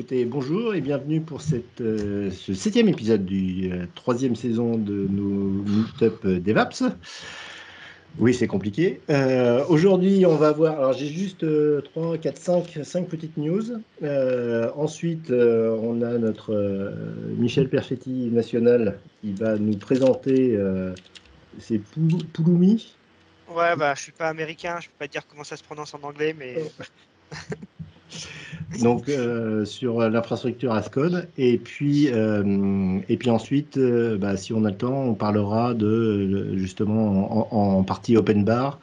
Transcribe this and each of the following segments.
écoutez, bonjour et bienvenue pour ce 7e épisode du 3e saison de nos Meetup DevApps. Oui, c'est compliqué. Aujourd'hui, on va voir. Alors, j'ai juste 3, 4, 5 petites news. Ensuite, on a notre Michel Perfetti national qui va nous présenter ses Pulumi. Ouais, bah, je suis pas américain, je peux pas dire comment ça se prononce en anglais, mais Donc sur l'infrastructure Ascode et puis ensuite si on a le temps on parlera de justement en partie open bar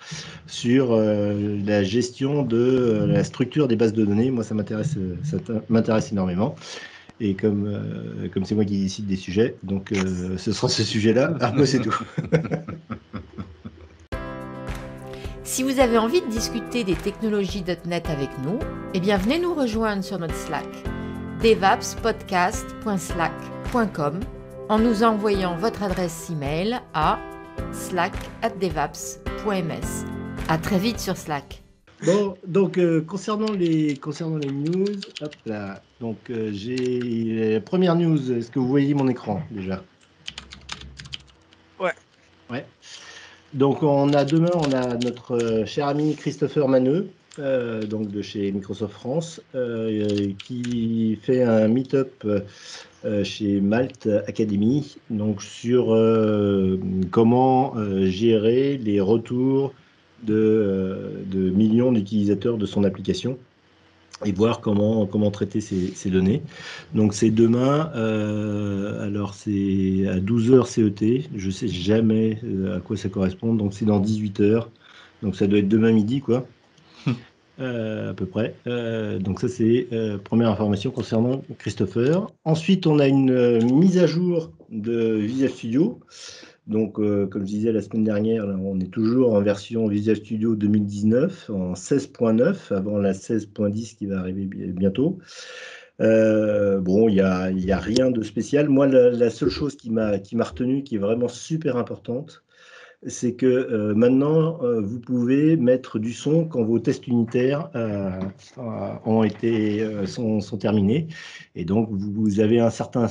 sur la gestion de la structure des bases de données. Moi ça m'intéresse énormément et comme c'est moi qui décide des sujets, donc ce sera ce sujet-là. Moi c'est tout. Si vous avez envie de discuter des technologies .NET avec nous, eh bien venez nous rejoindre sur notre Slack, devapspodcast.slack.com, en nous envoyant votre adresse email à slack@devaps.ms. À très vite sur Slack. Bon, donc concernant les news, hop là. Donc j'ai la première news. Est-ce que vous voyez mon écran déjà? ouais. Ouais. Donc demain, on a notre cher ami Christopher Maneux, donc de chez Microsoft France, qui fait un meet-up chez Malte Academy, donc sur comment gérer les retours de millions d'utilisateurs de son application et voir comment traiter ces données. Donc c'est demain, alors c'est à 12h CET, je sais jamais à quoi ça correspond, donc c'est dans 18h, donc ça doit être demain midi quoi, à peu près. Donc ça c'est première information concernant Christopher. Ensuite on a une mise à jour de Visual Studio. Donc, comme je disais la semaine dernière, là, on est toujours en version Visual Studio 2019, en 16.9, avant la 16.10 qui va arriver bientôt. Bon, il y a rien de spécial. Moi, la seule chose qui m'a retenu, qui est vraiment super importante, c'est que maintenant, vous pouvez mettre du son quand vos tests unitaires sont terminés. Et donc, vous avez un certain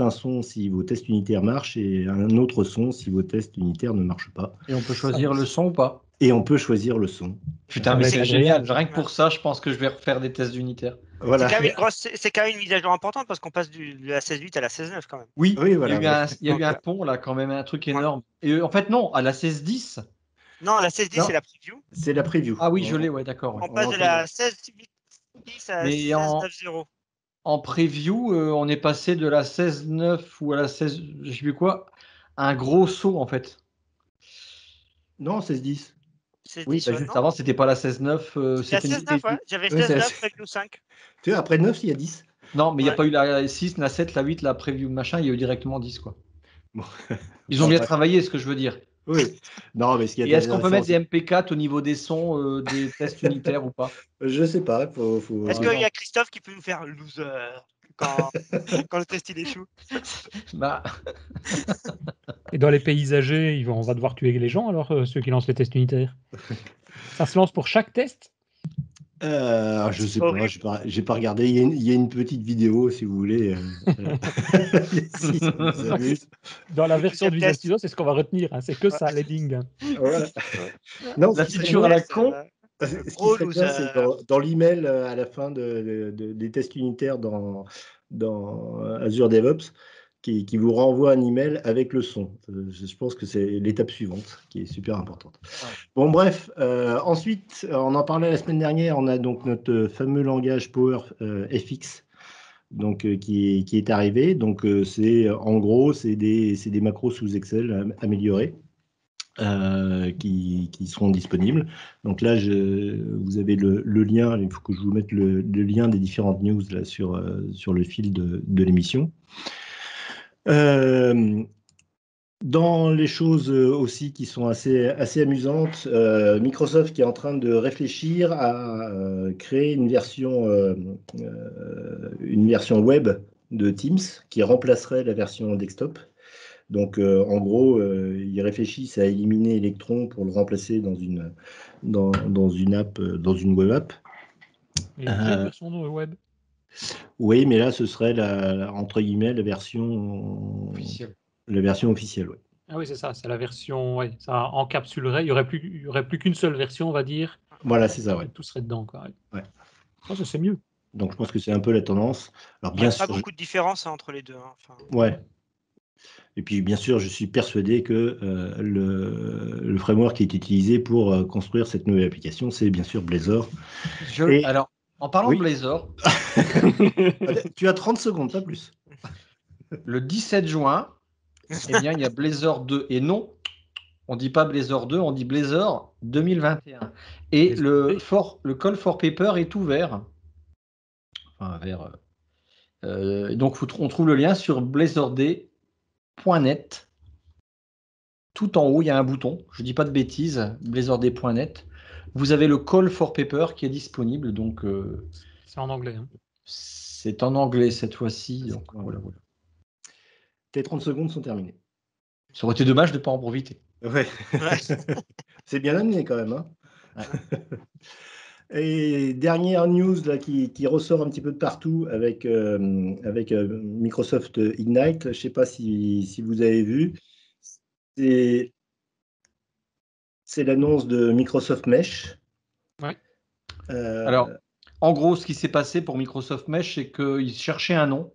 son si vos tests unitaires marchent et un autre son si vos tests unitaires ne marchent pas. Et on peut choisir le son ou pas? Et on peut choisir le son. Putain, mais c'est génial. Rien que pour ça, je pense que je vais refaire des tests unitaires. Voilà. C'est quand même une mise à jour importante parce qu'on passe de la 16.8 à la 16.9 quand même. Oui, voilà, il y a eu un pont là, quand même, un truc énorme. Et en fait, non, à la 16.10. Non, la 16.10, c'est la preview. C'est la preview. Ah oui, je l'ai, ouais, d'accord. Ouais. On passe de la 16.10 à 16.9.0. En preview, on est passé de la 16.9 ou à la 16, je sais plus quoi, à un gros saut en fait. Non, 16.10. Oui, juste avant, c'était pas la 16.9. C'était la 16.9, ouais. J'avais 16.9, preview 5. Tu vois, après 9, il y a 10. Non, mais il n'y a pas eu la 6, la 7, la 8, la preview machin, il y a eu directement 10 quoi. Bon. Ils ont bien travaillé, ce que je veux dire. Oui. Non, mais est-ce qu'on peut mettre des MP4 au niveau des sons des tests unitaires ou pas? Je sais pas. Est-ce qu'il y a Christophe qui peut nous faire loser quand le test il échoue? Bah. Et dans les pays âgés, on va devoir tuer les gens alors, ceux qui lancent les tests unitaires. Ça se lance pour chaque test? Je sais pas, j'ai pas regardé. Il y a une petite vidéo si vous voulez. Si ça vous amuse. Dans la version de Visual Studio, c'est ce qu'on va retenir. Hein, c'est que ça, les dings. Voilà. Non, la feature à la con. Ce qui serait bien, c'est dans l'email à la fin des tests unitaires dans Azure DevOps, qui vous renvoie un email avec le son. Je pense que c'est l'étape suivante qui est super importante. Ouais. Bon, bref. Ensuite, on en parlait la semaine dernière, on a donc notre fameux langage Power FX donc, qui est arrivé. Donc, en gros, c'est des macros sous Excel améliorés. Qui seront disponibles. Donc là, vous avez le lien, il faut que je vous mette le lien des différentes news là, sur le fil de l'émission. Dans les choses aussi qui sont assez amusantes, Microsoft qui est en train de réfléchir à créer une version web de Teams qui remplacerait la version desktop. Donc, en gros, ils réfléchissent à éliminer Electron pour le remplacer dans une app, dans une web app. Il y a déjà une version web. Oui, mais là, ce serait entre guillemets la version officielle. Ouais. Ah oui, c'est ça, c'est la version, ouais, ça encapsulerait, il y aurait plus qu'une seule version, on va dire, Voilà, c'est ça, ouais. et tout serait dedans, quoi. Ouais. Oh, ça, c'est mieux. Donc, je pense que c'est un peu la tendance. Alors, bien Pas sûr, beaucoup de différence entre les deux. Hein. Enfin, ouais. Et puis, bien sûr, je suis persuadé que le framework qui est utilisé pour construire cette nouvelle application, c'est bien sûr Blazor. Alors, en parlant Oui. de Blazor, Tu as 30 secondes, pas plus. le 17 juin, eh bien, il y a Blazor 2. Et non, on ne dit pas Blazor 2, on dit Blazor 2021. Et le call for paper est ouvert. Enfin, donc, on trouve le lien sur blazord.net. Tout en haut, il y a un bouton. Je ne dis pas de bêtises, blazord.net. Vous avez le call for paper qui est disponible. Donc, c'est en anglais. Hein. C'est en anglais cette fois-ci. Donc, voilà. Tes 30 secondes sont terminées. Ça aurait été dommage de ne pas en profiter. Ouais. C'est bien amené quand même. Hein. Ouais. Et dernière news là, qui ressort un petit peu de partout avec Microsoft Ignite. Je ne sais pas si vous avez vu. C'est l'annonce de Microsoft Mesh. Ouais. Alors, en gros, ce qui s'est passé pour Microsoft Mesh, c'est qu'ils cherchaient un nom.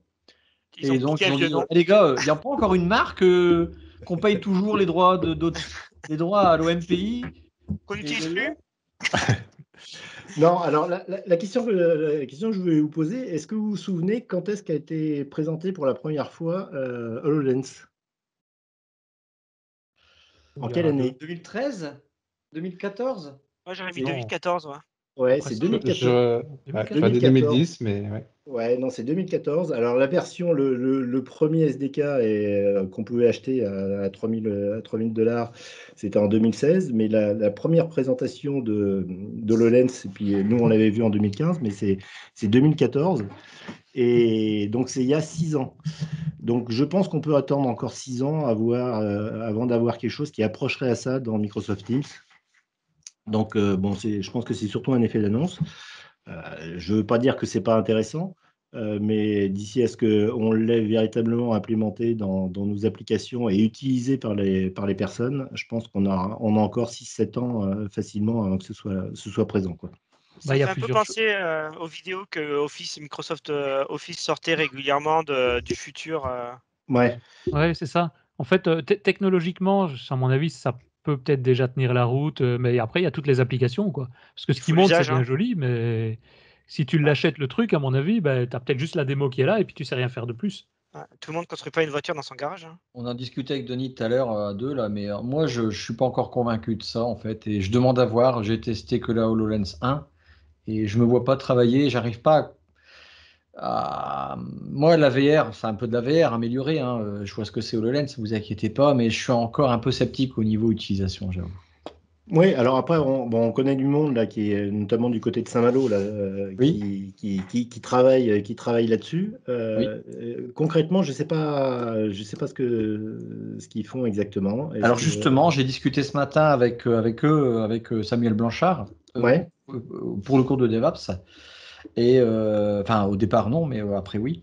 Et donc, ils ont dit, les gars, il n'y a pas encore une marque qu'on paye toujours les droits à l'OMPI. Qu'on n'utilise plus. Non, alors la question que je voulais vous poser, est-ce que vous vous souvenez quand est-ce qu'a été présenté pour la première fois HoloLens? En quelle année? 2013? 2014? Moi, j'aurais mis 2014. Ouais. Ouais, c'est 2014. Pas 2010, mais ouais. Ouais, non, c'est 2014. Alors, la version, le premier SDK qu'on pouvait acheter à 3000 $, c'était en 2016. Mais la première présentation d'HoloLens, et puis nous, on l'avait vu en 2015, mais c'est 2014. Et donc, c'est il y a 6 ans. Donc, je pense qu'on peut attendre encore 6 ans avant d'avoir quelque chose qui approcherait à ça dans Microsoft Teams. Donc, je pense que c'est surtout un effet d'annonce. Je ne veux pas dire que ce n'est pas intéressant, mais d'ici à ce qu'on l'ait véritablement implémenté dans nos applications et utilisé par les personnes, je pense qu'on a encore 6-7 ans facilement avant que ce soit présent. Quoi. Ça fait un peu penser aux vidéos que Microsoft Office sortait régulièrement du futur. Ouais, c'est ça. En fait, technologiquement, à mon avis, ça peut peut-être déjà tenir la route, mais après, il y a toutes les applications, quoi. Parce que ce qui monte, c'est bien joli, mais si tu l'achètes le truc, à mon avis, tu as peut-être juste la démo qui est là et puis tu sais rien faire de plus. Ouais, tout le monde ne construit pas une voiture dans son garage. Hein. On en discutait avec Denis tout à l'heure à deux, là, mais moi, je ne suis pas encore convaincu de ça, en fait. Et je demande à voir. J'ai testé que la HoloLens 1 et je ne me vois pas travailler. J'arrive pas Moi, la VR, c'est un peu de la VR améliorée. Hein. Je vois ce que c'est HoloLens, ne vous inquiétez pas, mais je suis encore un peu sceptique au niveau utilisation, j'avoue. Oui, alors après, on connaît du monde là, qui est notamment du côté de Saint-Malo, là, qui travaille là-dessus. Concrètement, je sais pas ce qu'ils font exactement. Alors justement, j'ai discuté ce matin avec Samuel Blanchard pour le cours de DevOps. Et enfin, au départ non, mais après oui.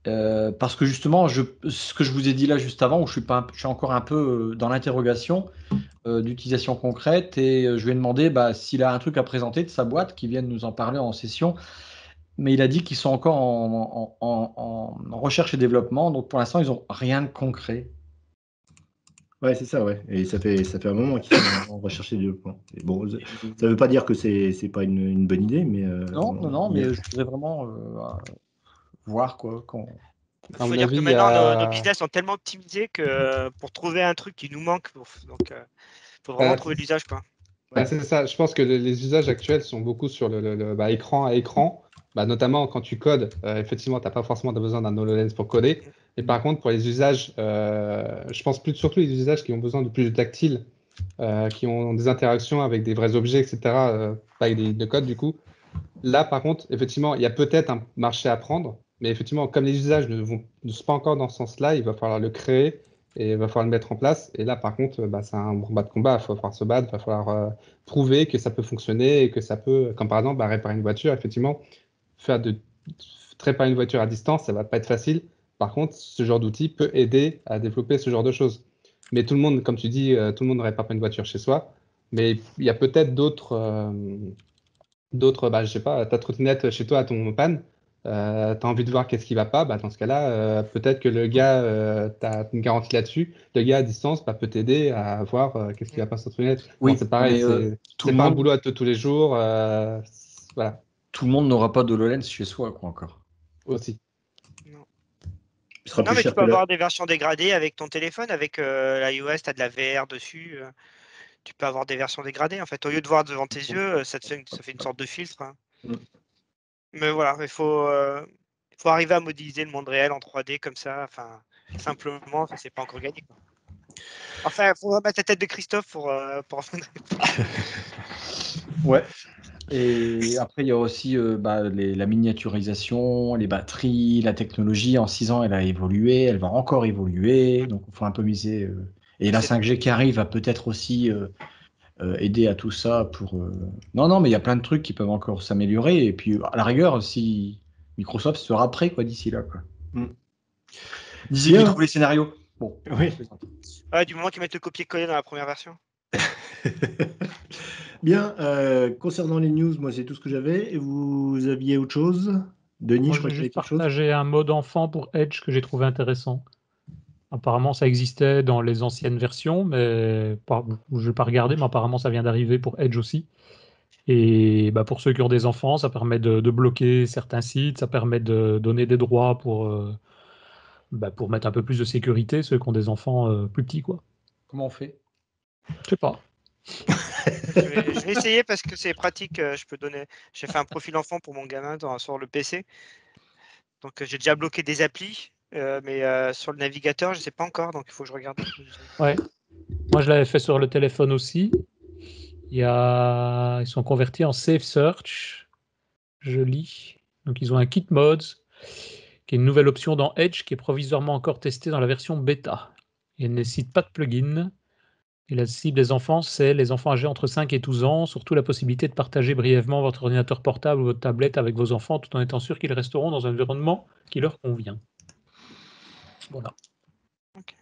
Parce que justement, ce que je vous ai dit là juste avant, où je suis encore un peu dans l'interrogation d'utilisation concrète, et je lui ai demandé s'il a un truc à présenter de sa boîte, qu'il vienne nous en parler en session. Mais il a dit qu'ils sont encore en recherche et développement, donc pour l'instant, ils n'ont rien de concret. Ouais, c'est ça, ouais. Et ça fait un moment qu'ils sont en recherche et développement. Et bon, ça ne veut pas dire que c'est pas une bonne idée, mais non, mais je voudrais vraiment voir quoi. Il faut dire que maintenant, nos business sont tellement optimisés que pour trouver un truc qui nous manque, donc il faut vraiment trouver l'usage, quoi. Ouais. C'est ça. Je pense que les usages actuels sont beaucoup sur le écran à écran. Notamment quand tu codes, effectivement, tu n'as pas forcément besoin d'un HoloLens pour coder. Mais par contre, pour les usages, je pense surtout les usages qui ont besoin de plus de tactile, qui ont des interactions avec des vrais objets, etc., pas avec de code du coup. Là, par contre, effectivement, il y a peut-être un marché à prendre, mais effectivement, comme les usages ne sont pas encore dans ce sens-là, il va falloir le créer et il va falloir le mettre en place. Et là, par contre, c'est un combat de combat. Il va falloir se battre, il va falloir prouver que ça peut fonctionner et que ça peut, comme par exemple, réparer une voiture, effectivement, traites pas une voiture à distance, ça va pas être facile. Par contre, ce genre d'outil peut aider à développer ce genre de choses. Mais tout le monde, comme tu dis, tout le monde ne répare pas une voiture chez soi. Mais il y a peut-être d'autres, je sais pas, ta trottinette chez toi a ton panne, tu as envie de voir qu'est-ce qui va pas, dans ce cas-là, peut-être que le gars, tu as une garantie là-dessus, le gars à distance peut t'aider à voir qu'est-ce qui va pas sur ta trottinette. Oui, c'est pareil, c'est pas un boulot à tous les jours. Voilà. Tout le monde n'aura pas d'HoloLens chez soi, quoi, encore. Aussi. Non, mais tu peux avoir des versions dégradées avec ton téléphone, avec l'iOS, tu as de la VR dessus. Tu peux avoir des versions dégradées. En fait, au lieu de voir devant tes yeux, ça fait une sorte de filtre. Hein. Mais voilà, il faut arriver à modéliser le monde réel en 3D comme ça. Enfin, simplement, c'est pas encore gagné. Quoi. Enfin, il faut mettre la tête de Christophe pour... Ouais. Et après, il y a aussi la miniaturisation, les batteries, la technologie. En 6 ans, elle a évolué, elle va encore évoluer. Donc, il faut un peu miser. Et la 5G qui arrive va peut-être aussi aider à tout ça. Non, mais il y a plein de trucs qui peuvent encore s'améliorer. Et puis, à la rigueur, si Microsoft sera prêt d'ici là. D'ici qu'ils trouvent les scénarios. Bon. Oui. Ouais, du moment qu'ils mettent le copier-coller dans la première version. Bien, concernant les news, moi c'est tout ce que j'avais. Et vous aviez autre chose? Denis, moi, je crois que j'ai quelque chose. partagé un mode enfant pour Edge que j'ai trouvé intéressant. Apparemment, ça existait dans les anciennes versions, mais je ne vais pas regarder, mais apparemment, ça vient d'arriver pour Edge aussi. Et pour ceux qui ont des enfants, ça permet de bloquer certains sites, ça permet de donner des droits pour mettre un peu plus de sécurité, ceux qui ont des enfants plus petits, quoi. Comment on fait? Je sais pas. Je vais essayer parce que c'est pratique. J'ai fait un profil enfant pour mon gamin sur le PC. Donc j'ai déjà bloqué des applis, mais sur le navigateur, je ne sais pas encore, donc il faut que je regarde. Ouais. Moi, je l'avais fait sur le téléphone aussi. Ils sont convertis en Safe Search. Joli. Donc ils ont un Kit Mods, qui est une nouvelle option dans Edge, qui est provisoirement encore testée dans la version bêta. Et elle ne nécessite pas de plugin. Et la cible des enfants, c'est les enfants âgés entre 5 et 12 ans, surtout la possibilité de partager brièvement votre ordinateur portable ou votre tablette avec vos enfants, tout en étant sûr qu'ils resteront dans un environnement qui leur convient. Voilà. Okay.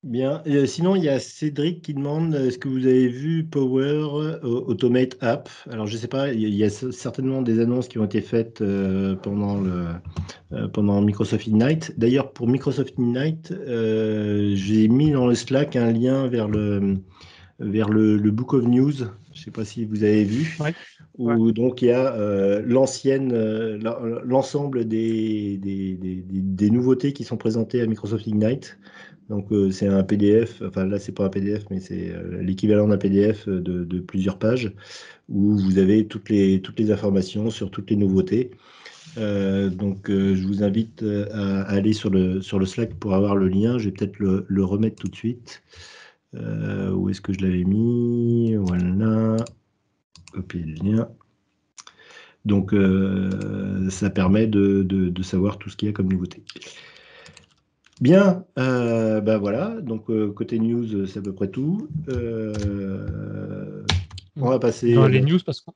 Bien. Sinon, il y a Cédric qui demande, est-ce que vous avez vu Power Automate App? Alors, je ne sais pas, il y a certainement des annonces qui ont été faites pendant Microsoft Ignite. D'ailleurs, pour Microsoft Ignite, j'ai mis dans le Slack un lien vers le Book of News. Je ne sais pas si vous avez vu. Ouais. Où donc il y a l'ensemble des nouveautés qui sont présentées à Microsoft Ignite. Donc c'est un PDF, enfin là c'est pas un PDF, mais c'est l'équivalent d'un PDF de plusieurs pages où vous avez toutes les informations sur toutes les nouveautés. Donc je vous invite à aller sur le Slack pour avoir le lien. Je vais peut-être le remettre tout de suite. Où est-ce que je l'avais mis? Voilà. Copier le lien. Donc ça permet de savoir tout ce qu'il y a comme nouveauté. Bien, voilà, donc côté news, c'est à peu près tout. On va passer... Dans les news, parce qu'on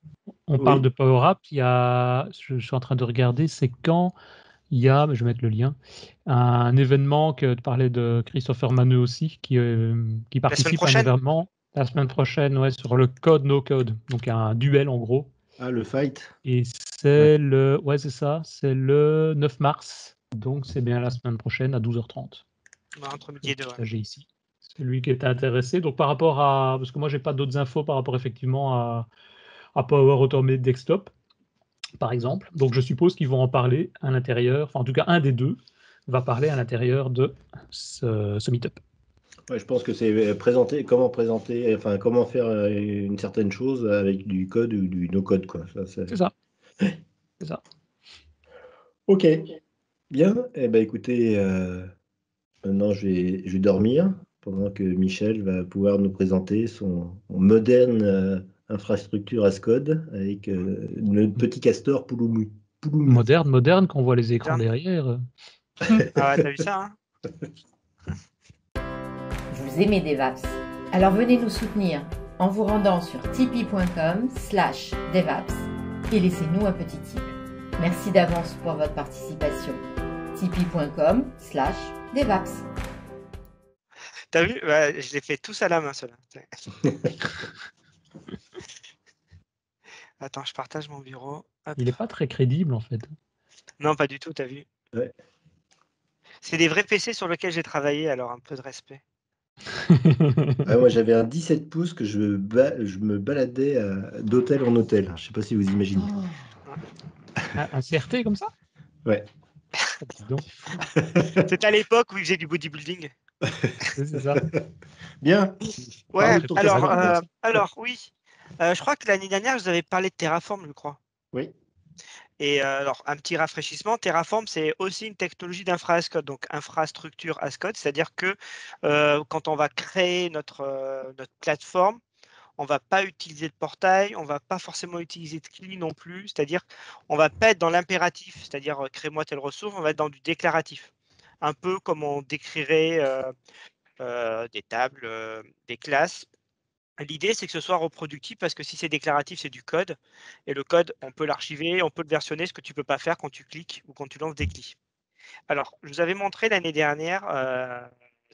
parle de Power App, je suis en train de regarder, c'est quand il y a, je vais mettre le lien, un événement que tu parlais de Christopher Maneux aussi, qui participe à un événement la semaine prochaine, sur le code no code, donc un duel en gros. Ah, le fight. Et c'est c'est ça, c'est le 9 mars. Donc, c'est bien la semaine prochaine à 12h30. Entre midi et 2. J'ai ici. C'est lui qui était intéressé. Donc, par rapport à... Parce que moi, je n'ai pas d'autres infos par rapport effectivement à Power Automate Desktop, par exemple. Donc, je suppose qu'ils vont en parler à l'intérieur. Enfin, en tout cas, un des deux va parler à l'intérieur de ce meet-up. Ouais, je pense que c'est comment faire une certaine chose avec du code ou du no-code, quoi. C'est ça. C'est ça. Ok. Bien, écoutez, maintenant je vais dormir pendant que Michel va pouvoir nous présenter son moderne infrastructure as code avec le petit castor Pouloumou. Moderne, qu'on voit les écrans derrière. Ah ouais, t'as vu ça, hein? Vous aimez DevApps? Alors venez nous soutenir en vous rendant sur tipeee.com/DevApps et laissez-nous un petit tip. Merci d'avance pour votre participation. tipeee.com/devaps. T'as vu, je les fais tous à la main, ceux-là. Attends, je partage mon bureau. Hop. Il n'est pas très crédible, en fait. Non, pas du tout, t'as vu. Ouais. C'est des vrais PC sur lesquels j'ai travaillé, alors un peu de respect. Moi, j'avais un 17 pouces que je me baladais d'hôtel en hôtel. Je ne sais pas si vous imaginez. Un CRT comme ça? Ouais. Donc, C'était à l'époque où il faisait du bodybuilding. c'est ça. Bien. Ouais, Parle de ton alors oui. Je crois que l'année dernière, je vous avais parlé de Terraform, je crois. Oui. Et alors, un petit rafraîchissement, Terraform, c'est aussi une technologie d'infra as code, donc infrastructure as code, c'est-à-dire que quand on va créer notre plateforme, on ne va pas utiliser de portail, on ne va pas forcément utiliser de CLI non plus, c'est-à-dire on ne va pas être dans l'impératif, c'est-à-dire crée-moi telle ressource, on va être dans du déclaratif. Un peu comme on décrirait des tables, des classes. L'idée, c'est que ce soit reproductible parce que si c'est déclaratif, c'est du code. Et le code, on peut l'archiver, on peut le versionner, ce que tu ne peux pas faire quand tu cliques ou quand tu lances des CLI. Alors, je vous avais montré l'année dernière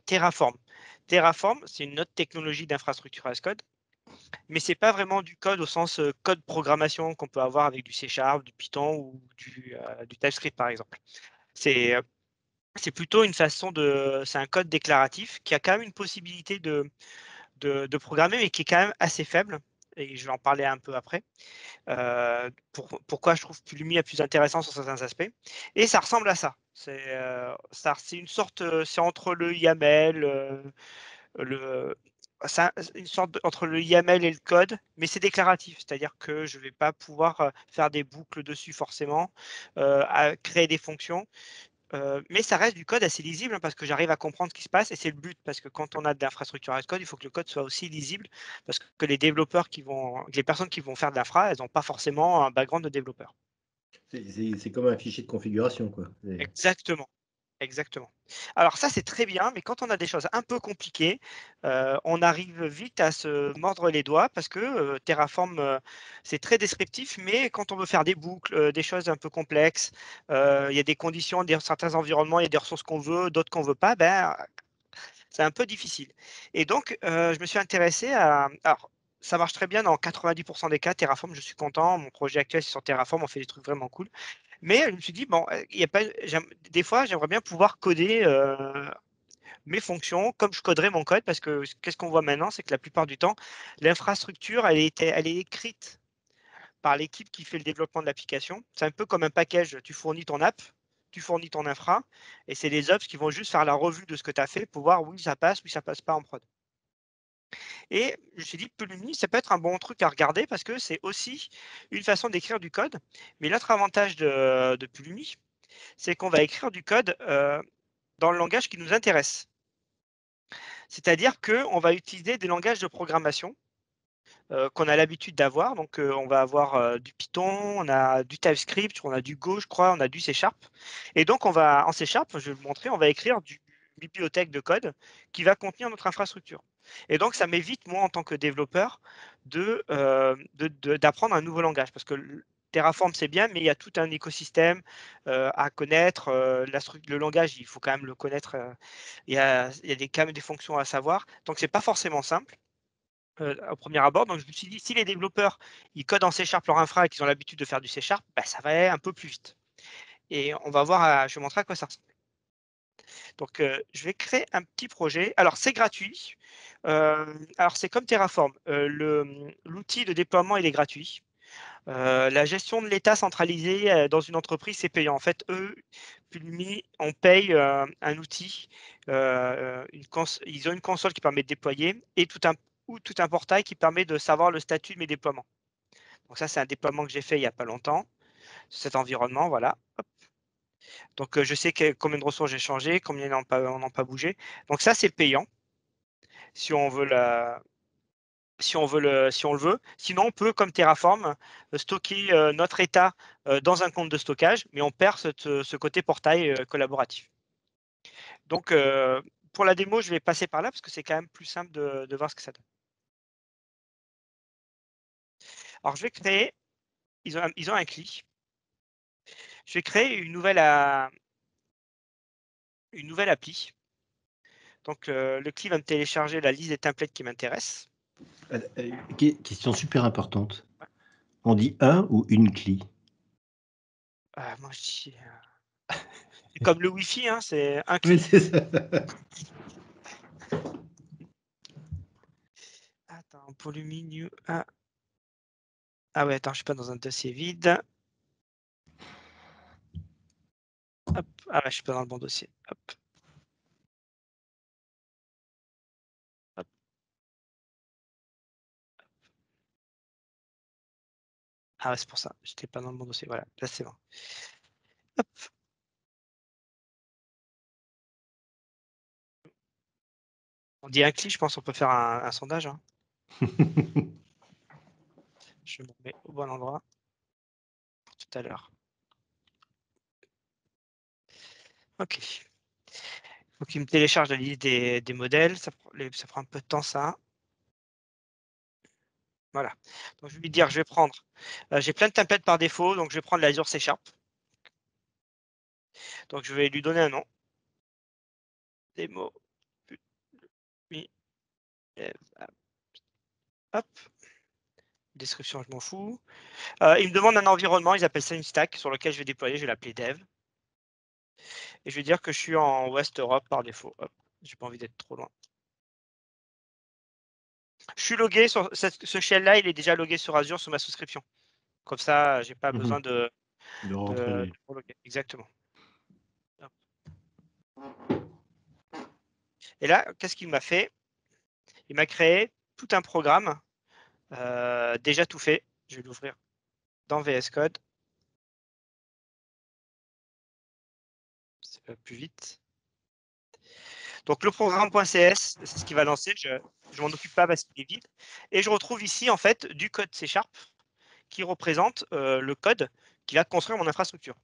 Terraform. Terraform, c'est une autre technologie d'infrastructure as code, mais ce n'est pas vraiment du code au sens code programmation qu'on peut avoir avec du C#, du Python ou du TypeScript, par exemple. C'est plutôt une façon de... C'est un code déclaratif qui a quand même une possibilité de programmer, mais qui est quand même assez faible. Et je vais en parler un peu après. Pourquoi je trouve Pulumi plus intéressant sur certains aspects. Et ça ressemble à ça. C'est une sorte, c'est entre le YAML, une sorte entre le YAML et le code, mais c'est déclaratif, c'est-à-dire que je ne vais pas pouvoir faire des boucles dessus forcément, créer des fonctions. Mais ça reste du code assez lisible parce que j'arrive à comprendre ce qui se passe et c'est le but parce que quand on a de l'infrastructure as code, il faut que le code soit aussi lisible parce que les développeurs les personnes qui vont faire de l'infra, elles n'ont pas forcément un background de développeur. C'est comme un fichier de configuration, quoi. Exactement. Exactement. Alors ça, c'est très bien, mais quand on a des choses un peu compliquées, on arrive vite à se mordre les doigts parce que Terraform, c'est très descriptif, mais quand on veut faire des boucles, des choses un peu complexes, il y a des conditions, certains environnements, il y a des ressources qu'on veut, d'autres qu'on ne veut pas, c'est un peu difficile. Et donc, je me suis intéressé à... Alors, ça marche très bien dans 90% des cas, Terraform, je suis content. Mon projet actuel, c'est sur Terraform, on fait des trucs vraiment cool. Mais je me suis dit, bon, il y a pas, des fois, j'aimerais bien pouvoir coder mes fonctions comme je coderais mon code, parce que qu'est-ce qu'on voit maintenant, c'est que la plupart du temps, l'infrastructure, elle est écrite par l'équipe qui fait le développement de l'application. C'est un peu comme un package, tu fournis ton app, tu fournis ton infra, et c'est les ops qui vont juste faire la revue de ce que tu as fait pour voir oui, ça passe pas en prod. Et je me suis dit, Pulumi, ça peut être un bon truc à regarder parce que c'est aussi une façon d'écrire du code. Mais l'autre avantage de Pulumi, c'est qu'on va écrire du code dans le langage qui nous intéresse. C'est-à-dire qu'on va utiliser des langages de programmation qu'on a l'habitude d'avoir. Donc, on va avoir du Python, on a du TypeScript, on a du Go, je crois, on a du C#. Et donc, en C#, je vais vous montrer, on va écrire du bibliothèque de code qui va contenir notre infrastructure. Et donc, ça m'évite, moi, en tant que développeur, d'apprendre un nouveau langage. Parce que Terraform, c'est bien, mais il y a tout un écosystème à connaître. Le langage, il faut quand même le connaître. Il y a quand même des fonctions à savoir. Donc, ce n'est pas forcément simple. Au premier abord. Donc, je me suis dit, si les développeurs ils codent en C# leur infra et qu'ils ont l'habitude de faire du C#, ça va aller un peu plus vite. Et on va voir, je vais montrer à quoi ça ressemble. Donc, je vais créer un petit projet. Alors, c'est gratuit. Alors, c'est comme Terraform. L'outil de déploiement, il est gratuit. La gestion de l'état centralisé dans une entreprise, c'est payant. En fait, eux, Pulumi, on paye un outil. Ils ont une console qui permet de déployer et tout un portail qui permet de savoir le statut de mes déploiements. Donc ça, c'est un déploiement que j'ai fait il n'y a pas longtemps. Cet environnement, voilà. Hop. Donc, je sais combien de ressources j'ai changé, combien n'ont pas bougé. Donc ça, c'est payant si on veut si on le veut. Sinon, on peut, comme Terraform, stocker notre état dans un compte de stockage, mais on perd ce côté portail collaboratif. Donc, pour la démo, je vais passer par là parce que c'est quand même plus simple de voir ce que ça donne. Alors, je vais créer. Ils ont un CLI. Je vais créer une nouvelle appli. Donc, le CLI va me télécharger la liste des templates qui m'intéressent. Question super importante. On dit un ou une CLI? Moi, je dis... c'est comme le Wi-Fi, hein, c'est un CLI. Oui, c'est ça. Attends, Polyminium... Ah ouais, attends, je suis pas dans un dossier vide. Hop. Ah ouais, je suis pas dans le bon dossier. Hop. Hop. Ah ouais, c'est pour ça. J'étais pas dans le bon dossier. Voilà, là c'est bon. Hop. On dit un CLI, je pense qu'on peut faire un sondage. Hein. Je me mets au bon endroit pour tout à l'heure. Ok. Donc il me télécharge la liste des modèles. Ça prend un peu de temps, ça. Voilà. Donc je vais lui dire, je vais prendre. J'ai plein de templates par défaut, donc je vais prendre l'Azure C#. Donc je vais lui donner un nom. Démo. Hop. Description, je m'en fous. Il me demande un environnement, ils appellent ça une stack sur lequel je vais déployer, je vais l'appeler dev. Et je vais dire que je suis en West Europe par défaut. Hop, j'ai pas envie d'être trop loin. Je suis logué sur ce shell-là, il est déjà logué sur Azure sur ma souscription. Comme ça, j'ai pas besoin de rentrer. reloguer. Exactement. Hop. Et là, qu'est-ce qu'il m'a fait? Il m'a créé tout un programme déjà tout fait. Je vais l'ouvrir dans VS Code. C'est pas plus vite. Donc le programme.cs, c'est ce qui va lancer. Je ne m'en occupe pas parce qu'il est vide. Et je retrouve ici en fait du code C# qui représente le code qui va construire mon infrastructure.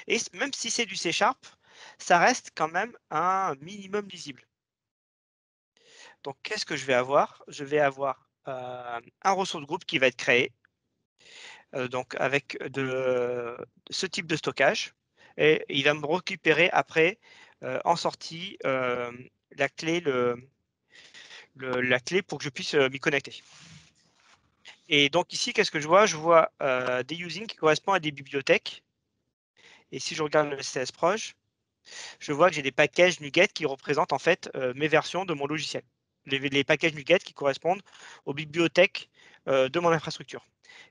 Et même si c'est du C#, ça reste quand même un minimum lisible. Donc qu'est-ce que je vais avoir? Je vais avoir un ressource group qui va être créé donc avec ce type de stockage. Et il va me récupérer après en sortie la clé pour que je puisse m'y connecter. Et donc ici, qu'est-ce que je vois? Je vois des using qui correspondent à des bibliothèques. Et si je regarde le CSproj, je vois que j'ai des packages NuGet qui représentent en fait mes versions de mon logiciel. Les packages NuGet qui correspondent aux bibliothèques de mon infrastructure.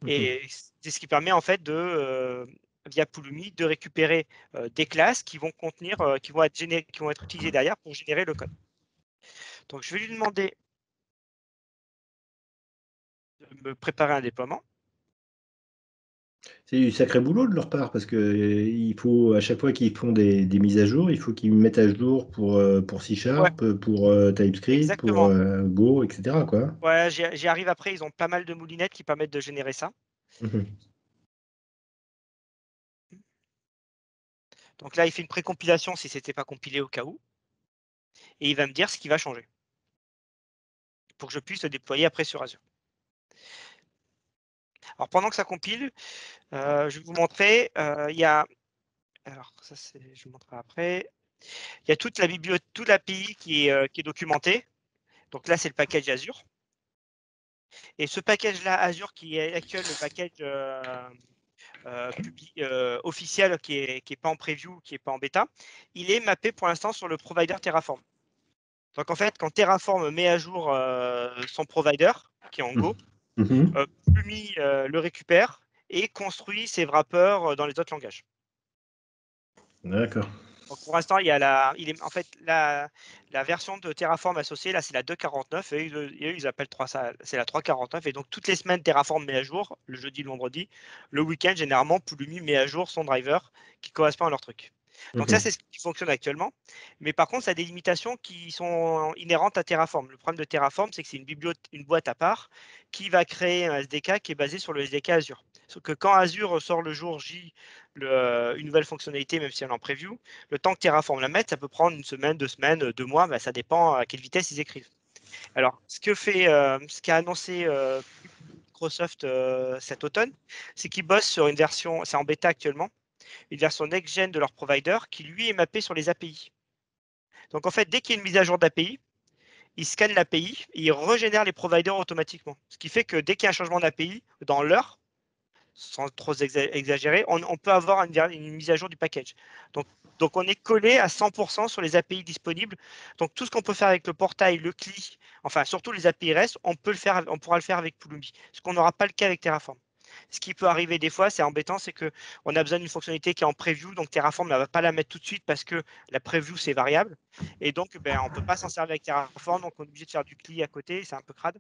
Et c'est ce qui permet en fait via Pulumi de récupérer des classes qui vont contenir, qui vont être utilisées derrière pour générer le code. Donc je vais lui demander de me préparer un déploiement. C'est du sacré boulot de leur part parce que il faut à chaque fois qu'ils font des mises à jour, il faut qu'ils mettent à jour pour C#, Ouais. pour TypeScript, Exactement. pour Go, etc. quoi. Ouais, j'y arrive après. Ils ont pas mal de moulinettes qui permettent de générer ça. Donc là, il fait une précompilation si ce n'était pas compilé au cas où. Et il va me dire ce qui va changer pour que je puisse le déployer après sur Azure. Alors pendant que ça compile, je vais vous montrer, il y a, alors ça je vous montrerai après, il y a toute l'API qui est documentée. Donc là, c'est le package Azure. Et ce package-là, Azure, qui est actuel, le package officiel qui est pas en preview, qui n'est pas en bêta, il est mappé pour l'instant sur le provider Terraform. Donc en fait, quand Terraform met à jour son provider, qui est en Go, Pulumi le récupère et construit ses wrappers dans les autres langages. D'accord. Donc pour l'instant, il y a la version de Terraform associée, là c'est la 2.49 et ils appellent ça, c'est la 3.49. Et donc toutes les semaines, Terraform met à jour, le jeudi, le vendredi. Le week-end, généralement, Pulumi met à jour son driver qui correspond à leur truc. Donc ça, c'est ce qui fonctionne actuellement. Mais par contre, ça a des limitations qui sont inhérentes à Terraform. Le problème de Terraform, c'est que c'est une boîte à part qui va créer un SDK qui est basé sur le SDK Azure. Sauf que quand Azure sort le jour J une nouvelle fonctionnalité, même si elle est en preview, le temps que Terraform la mette, ça peut prendre une semaine, 2 semaines, 2 mois, bah, ça dépend à quelle vitesse ils écrivent. Alors, ce qu'a annoncé Microsoft cet automne, c'est qu'ils bossent sur une version, c'est en bêta actuellement, une version next-gen de leur provider qui, lui, est mappée sur les API. Donc, en fait, dès qu'il y a une mise à jour d'API, ils scannent l'API et ils régénèrent les providers automatiquement. Ce qui fait que dès qu'il y a un changement d'API dans l'heure, sans trop exagérer, on peut avoir une mise à jour du package. Donc on est collé à 100% sur les API disponibles. Donc tout ce qu'on peut faire avec le portail, le CLI, enfin surtout les API REST, on pourra le faire avec Pulumi. Ce qu'on n'aura pas le cas avec Terraform. Ce qui peut arriver des fois, c'est embêtant, c'est qu'on a besoin d'une fonctionnalité qui est en preview, donc Terraform ne va pas la mettre tout de suite parce que la preview, c'est variable. Et donc, on ne peut pas s'en servir avec Terraform, donc on est obligé de faire du CLI à côté, c'est un peu crade.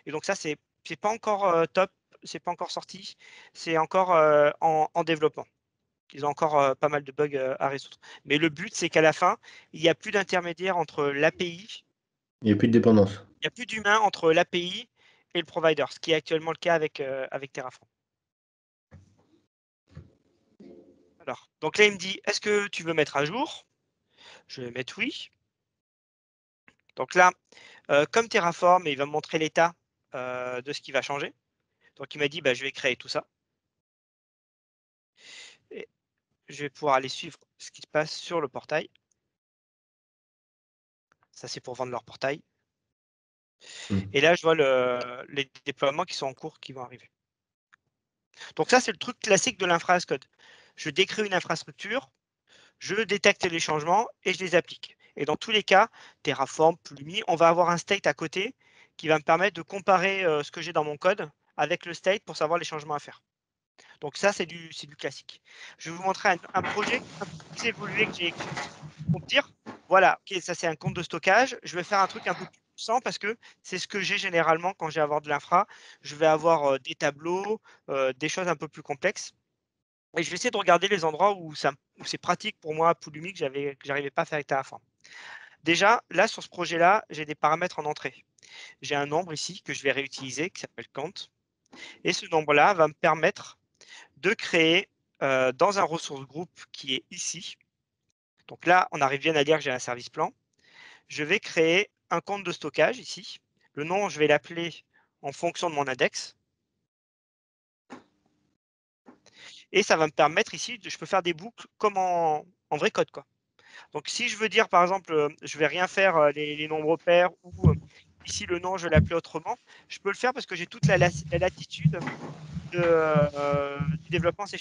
Et donc ça, c'est pas encore top, c'est pas encore sorti, c'est encore en développement. Ils ont encore pas mal de bugs à résoudre. Mais le but, c'est qu'à la fin, il n'y a plus d'intermédiaire entre l'API. Il n'y a plus de dépendance. Il n'y a plus d'humain entre l'API et le provider, ce qui est actuellement le cas avec Terraform. Alors, donc là, il me dit, est-ce que tu veux mettre à jour? Je vais mettre oui. Donc là, comme Terraform, il va me montrer l'état de ce qui va changer. Donc il m'a dit, je vais créer tout ça. Et je vais pouvoir aller suivre ce qui se passe sur le portail. Ça, c'est pour vendre leur portail. Et là, je vois les déploiements qui sont en cours, qui vont arriver. Donc ça, c'est le truc classique de l'infra as code. Je décris une infrastructure, je détecte les changements et je les applique. Et dans tous les cas, Terraform, Pulumi, on va avoir un state à côté qui va me permettre de comparer ce que j'ai dans mon code avec le state pour savoir les changements à faire. Donc ça, c'est du classique. Je vais vous montrer un projet un peu plus évolué que j'ai écrit pour me dire, voilà, ok, ça c'est un compte de stockage. Je vais faire un truc un peu plus puissant parce que c'est ce que j'ai généralement quand j'ai à avoir de l'infra. Je vais avoir des tableaux, des choses un peu plus complexes. Et je vais essayer de regarder les endroits où c'est pratique pour moi, Pulumi, que j'arrivais pas à faire avec Terraform. Déjà, là, sur ce projet-là, j'ai des paramètres en entrée. J'ai un nombre ici que je vais réutiliser qui s'appelle count. Et ce nombre-là va me permettre de créer dans un ressource group qui est ici. Donc là, on arrive bien à dire que j'ai un service plan. Je vais créer un compte de stockage ici. Le nom, je vais l'appeler en fonction de mon index. Et ça va me permettre ici, je peux faire des boucles comme en vrai code, quoi. Donc si je veux dire, par exemple, je ne vais rien faire les nombres pairs ou ici le nom, je vais l'appeler autrement, je peux le faire parce que j'ai toute la latitude du développement C#.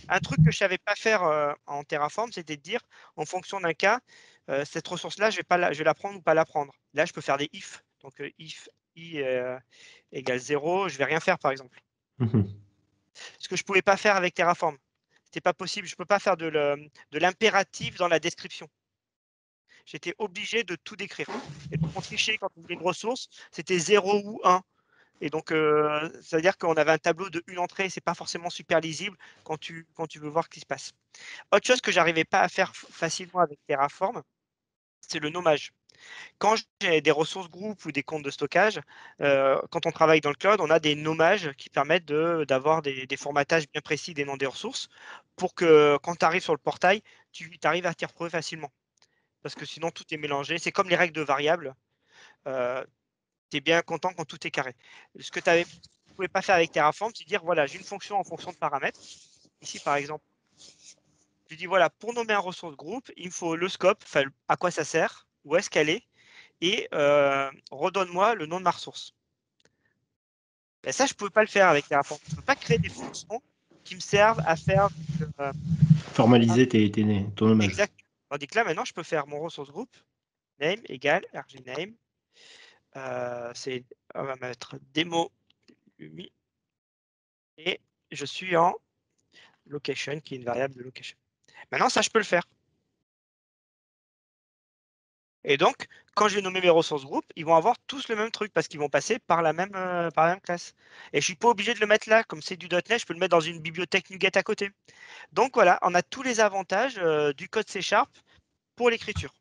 Un truc que je ne savais pas faire en Terraform, c'était de dire, en fonction d'un cas, cette ressource-là, je vais la prendre ou pas la prendre. Là, je peux faire des if. Donc, if i égale 0, je ne vais rien faire, par exemple. Ce que je ne pouvais pas faire avec Terraform. Ce n'était pas possible. Je ne peux pas faire de l'impératif dans la description. J'étais obligé de tout décrire. Et donc, on trichait quand on voulait une ressource, c'était 0 ou 1. Et donc, ça veut dire qu'on avait un tableau de une entrée, c'est pas forcément super lisible quand tu veux voir ce qui se passe. Autre chose que j'arrivais pas à faire facilement avec Terraform, c'est le nommage. Quand j'ai des ressources groupes ou des comptes de stockage, quand on travaille dans le cloud, on a des nommages qui permettent d'avoir des formatages bien précis des noms des ressources pour que quand tu arrives sur le portail, tu arrives à t'y retrouver facilement. Parce que sinon, tout est mélangé. C'est comme les règles de variables. Tu es bien content quand tout est carré. Ce que tu ne pouvais pas faire avec Terraform, c'est dire, voilà, j'ai une fonction en fonction de paramètres. Ici, par exemple, je dis, voilà, pour nommer un ressource groupe, il me faut le scope, à quoi ça sert, où est-ce qu'elle est, et redonne-moi le nom de ma ressource. Et ça, je ne pouvais pas le faire avec Terraform. Je ne peux pas créer des fonctions qui me servent à faire… formaliser ton nommage. Exact. Tandis que là, maintenant, je peux faire mon ressource groupe, name égale rgname. On va mettre démo umi et je suis en location qui est une variable de location. Maintenant, ça, je peux le faire. Et donc, quand je vais nommer mes ressources groupes, ils vont avoir tous le même truc parce qu'ils vont passer par la même classe. Et je ne suis pas obligé de le mettre là. Comme c'est du .NET, je peux le mettre dans une bibliothèque NuGet à côté. Donc voilà, on a tous les avantages du code C# pour l'écriture.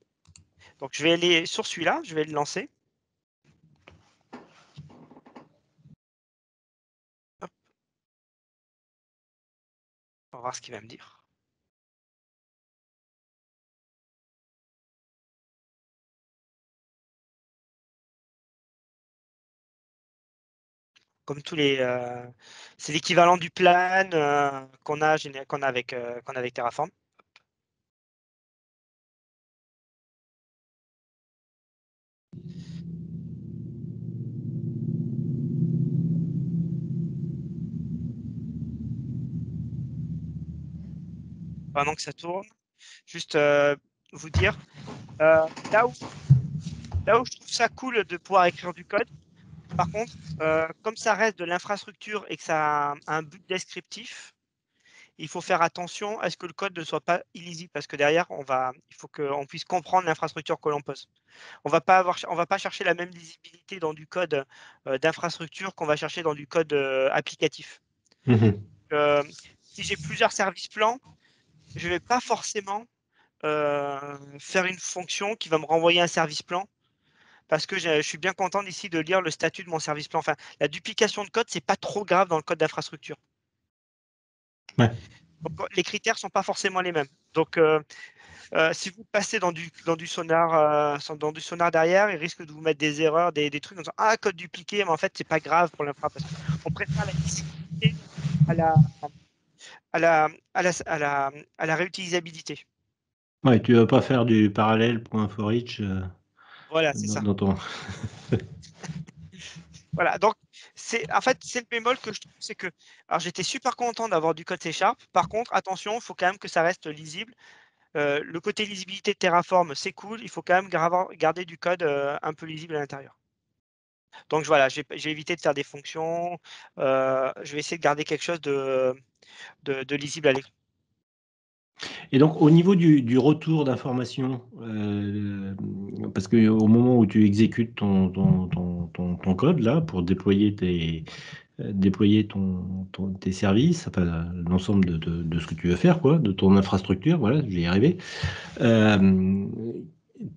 Donc je vais aller sur celui-là, je vais le lancer. Hop. On va voir ce qu'il va me dire. comme tous les. C'est l'équivalent du plan qu'on a avec Terraform. Pendant que ça tourne, juste vous dire, là où je trouve ça cool de pouvoir écrire du code, par contre, comme ça reste de l'infrastructure et que ça a un but descriptif, il faut faire attention à ce que le code ne soit pas illisible parce que derrière, il faut qu'on puisse comprendre l'infrastructure que l'on pose. On va pas chercher la même lisibilité dans du code d'infrastructure qu'on va chercher dans du code applicatif. Si j'ai plusieurs services plans, je ne vais pas forcément faire une fonction qui va me renvoyer un service plan parce que je suis bien content d'ici de lire le statut de mon service plan. Enfin, la duplication de code, c'est pas trop grave dans le code d'infrastructure. Ouais. Donc, les critères sont pas forcément les mêmes. Donc, si vous passez dans du sonar derrière, il risque de vous mettre des erreurs, des trucs en disant code dupliqué, mais en fait, c'est pas grave pour l'infra parce qu'on préfère la lisibilité à la réutilisabilité. Ouais, tu vas pas faire du parallèle .for each Voilà, c'est ça. dans ton... Voilà, donc c'est le bémol que je trouve, c'est que alors j'étais super content d'avoir du code C#. Par contre, attention, il faut quand même que ça reste lisible. Le côté lisibilité de Terraform, c'est cool. Il faut quand même garder du code un peu lisible à l'intérieur. Donc voilà, j'ai évité de faire des fonctions. Je vais essayer de garder quelque chose de lisible à l'écran. Et donc, au niveau du retour d'information, parce qu'au moment où tu exécutes ton code là pour déployer tes services, enfin, l'ensemble de ce que tu veux faire, quoi, de ton infrastructure, voilà, je vais y arriver.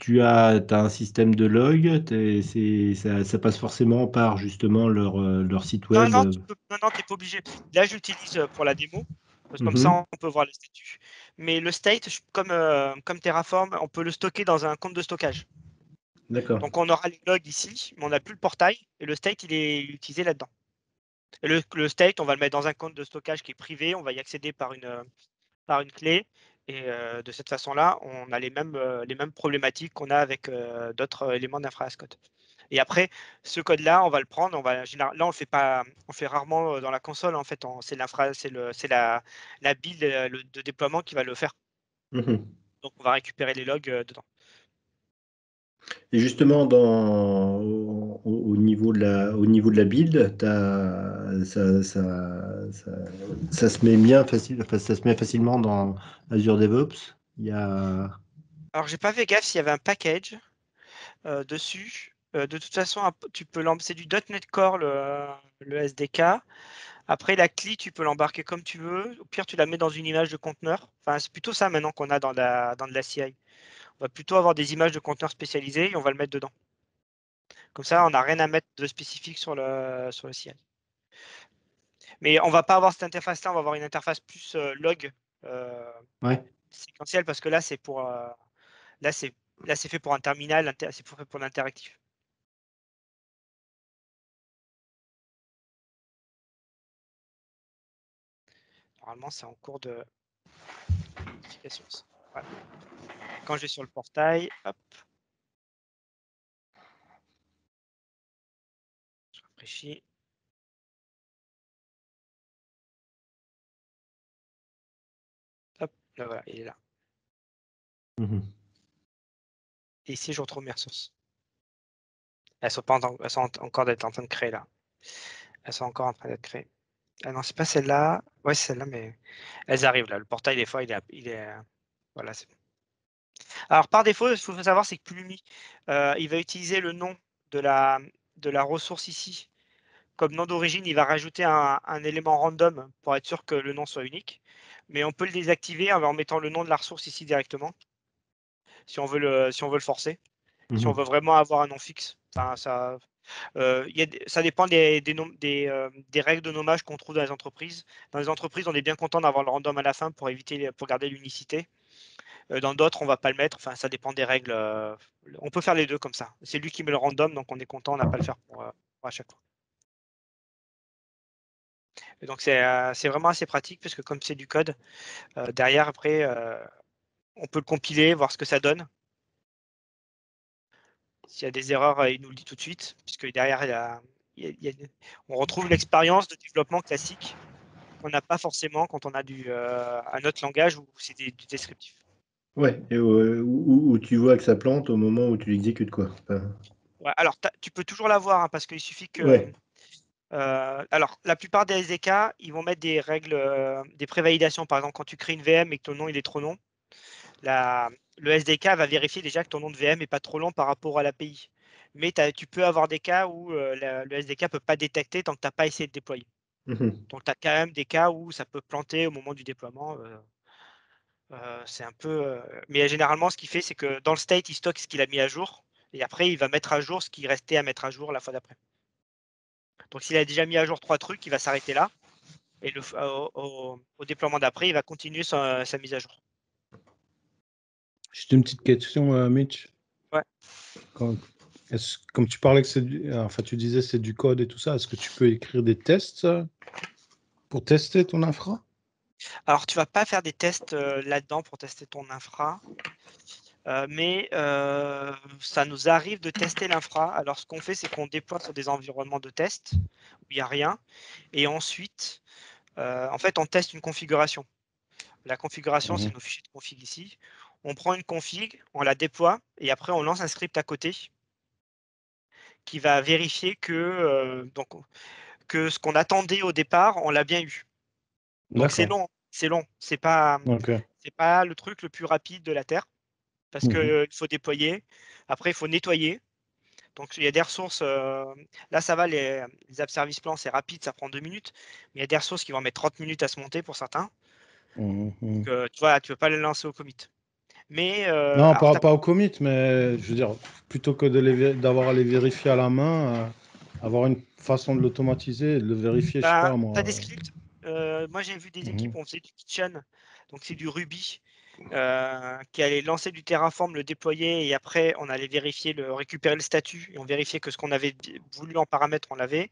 Tu as un système de log, ça passe forcément par justement leur site web. Non, tu n'es pas obligé. Là, j'utilise pour la démo. Parce que comme ça, on peut voir le statut. Mais le state, comme Terraform, on peut le stocker dans un compte de stockage. D'accord. Donc, on aura les logs ici, mais on n'a plus le portail. Et le state, il est utilisé là-dedans. Et le state, on va le mettre dans un compte de stockage qui est privé. On va y accéder par une clé. Et de cette façon-là, on a les mêmes problématiques qu'on a avec d'autres éléments d'infra as code. Et après, ce code-là, on va le prendre. Là, on le fait pas. On fait rarement dans la console. En fait, c'est la build de déploiement qui va le faire. Donc, on va récupérer les logs dedans. Et justement, au niveau de la build, ça se met bien ça se met facilement dans Azure DevOps. Alors, j'ai pas fait gaffe s'il y avait un package dessus. De toute façon, tu peux c'est du .NET Core le SDK. Après, la CLI, tu peux l'embarquer comme tu veux. Au pire, tu la mets dans une image de conteneur. Enfin, c'est plutôt ça maintenant qu'on a dans de la CI. On va plutôt avoir des images de conteneurs spécialisées et on va le mettre dedans. Comme ça, on n'a rien à mettre de spécifique sur le CI. Mais on va pas avoir cette interface-là, on va avoir une interface plus log séquentielle parce que là, c'est fait pour un terminal, c'est fait pour l'interactif. Normalement, c'est en cours de modification. Voilà. Quand je vais sur le portail, hop. Je rafraîchis. Hop, là, voilà, il est là. Et ici, je retrouve mes ressources. Elles sont encore en train de créer là. Elles sont encore en train d'être créées. Ah non, c'est pas celle-là. Ouais, c'est celle-là, mais elles arrivent là. Le portail, des fois, il est... Voilà, c'est bon. Alors, par défaut, il faut savoir, c'est que Pulumi, il va utiliser le nom de la ressource ici. Comme nom d'origine, il va rajouter un élément random pour être sûr que le nom soit unique. Mais on peut le désactiver en mettant le nom de la ressource ici directement, si on veut le forcer. Si on veut vraiment avoir un nom fixe. Enfin, ça dépend des règles de nommage qu'on trouve dans les entreprises. Dans les entreprises, on est bien content d'avoir le random à la fin pour garder l'unicité. Dans d'autres, on ne va pas le mettre. Enfin, ça dépend des règles. On peut faire les deux comme ça. C'est lui qui met le random, donc on est content, on n'a pas à le faire pour à chaque fois. Et donc, c'est vraiment assez pratique parce que comme c'est du code, derrière, après, on peut le compiler, voir ce que ça donne. S'il y a des erreurs, il nous le dit tout de suite, puisque derrière, on retrouve l'expérience de développement classique qu'on n'a pas forcément quand on a un autre langage où c'est du descriptif. Ouais, et où tu vois que ça plante au moment où tu l'exécutes, quoi. Ouais, alors, tu peux toujours l'avoir, hein, parce qu'il suffit que... Ouais. Alors, la plupart des SDK, ils vont mettre des règles, des prévalidations. Par exemple, quand tu crées une VM et que ton nom il est trop long, le SDK va vérifier déjà que ton nom de VM n'est pas trop long par rapport à l'API. Mais tu peux avoir des cas où le SDK ne peut pas détecter tant que tu n'as pas essayé de déployer. Donc, tu as quand même des cas où ça peut planter au moment du déploiement. C'est un peu. Mais généralement, ce qu'il fait, c'est que dans le state, il stocke ce qu'il a mis à jour. Et après, il va mettre à jour ce qui restait à mettre à jour la fois d'après. Donc, s'il a déjà mis à jour 3 trucs, il va s'arrêter là. Et au déploiement d'après, il va continuer sa mise à jour. Juste une petite question, Mitch. Ouais. Comme tu parlais que tu disais c'est du code et tout ça, est-ce que tu peux écrire des tests pour tester ton infra? Alors, tu ne vas pas faire des tests là-dedans pour tester ton infra. Mais ça nous arrive de tester l'infra. Alors, ce qu'on fait, c'est qu'on déploie sur des environnements de test où il n'y a rien. Et ensuite, en fait, on teste une configuration. La configuration, c'est nos fichiers de config ici. On prend une config, on la déploie et après, on lance un script à côté qui va vérifier que ce qu'on attendait au départ, on l'a bien eu. Donc, c'est long. C'est long. C'est pas le truc le plus rapide de la Terre parce qu'il faut déployer. Après, il faut nettoyer. Donc, il y a des ressources. Là, ça va, les app service plans, c'est rapide, ça prend 2 minutes. Mais il y a des ressources qui vont mettre 30 minutes à se monter pour certains. Donc, tu vois, tu ne peux pas les lancer au commit. Mais, non, pas au commit, mais je veux dire, plutôt que d'avoir à les vérifier à la main, avoir une façon de l'automatiser, de le vérifier, je sais pas moi. Tu as des scripts. Moi, j'ai vu des équipes, on faisait du kitchen. Donc, c'est du Ruby qui allait lancer du Terraform, le déployer et après, on allait récupérer le statut et on vérifiait que ce qu'on avait voulu en paramètre, on l'avait.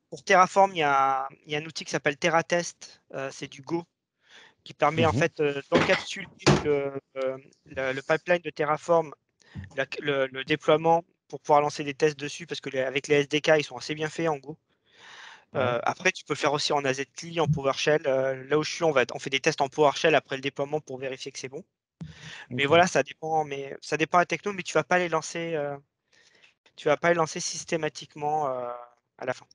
Pour Terraform, il y a un outil qui s'appelle TerraTest. C'est du Go qui permet en fait d'encapsuler le pipeline de Terraform, le déploiement pour pouvoir lancer des tests dessus parce que avec les SDK, ils sont assez bien faits en Go. Après, tu peux le faire aussi en AZCLI, en PowerShell. Là où je suis, on fait des tests en PowerShell après le déploiement pour vérifier que c'est bon. Mais voilà, ça dépend. Mais ça dépend de la techno, mais tu vas pas les lancer. Tu vas pas les lancer systématiquement à la fin.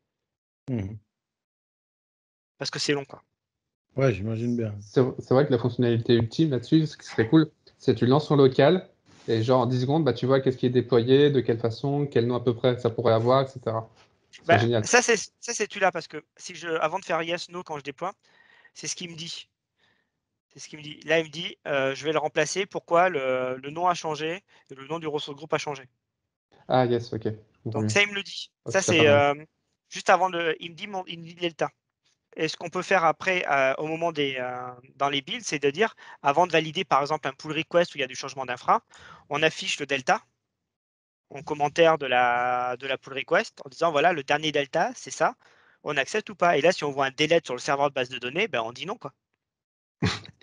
Parce que c'est long, quoi. Ouais, j'imagine bien. C'est vrai que la fonctionnalité ultime là-dessus, ce qui serait cool, c'est que tu lances en local et genre en 10 secondes, bah, tu vois qu'est-ce qui est déployé, de quelle façon, quel nom à peu près ça pourrait avoir, etc. C'est génial. Ça, c'est celui-là parce que avant de faire yes, no quand je déploie, c'est ce qu'il me dit. C'est ce qu'il me dit. Là, il me dit, je vais le remplacer. Pourquoi le nom a changé et le nom du ressource groupe a changé. Ah yes, ok. Donc ça, il me le dit. Oh, Ça, c'est juste avant il me dit delta. Et ce qu'on peut faire après, au moment dans les builds, c'est de dire, avant de valider par exemple un pull request où il y a du changement d'infra, on affiche le delta en commentaire de la pull request en disant voilà, le dernier delta, c'est ça, on accepte ou pas. Et là, si on voit un delete sur le serveur de base de données, ben, on dit non, quoi.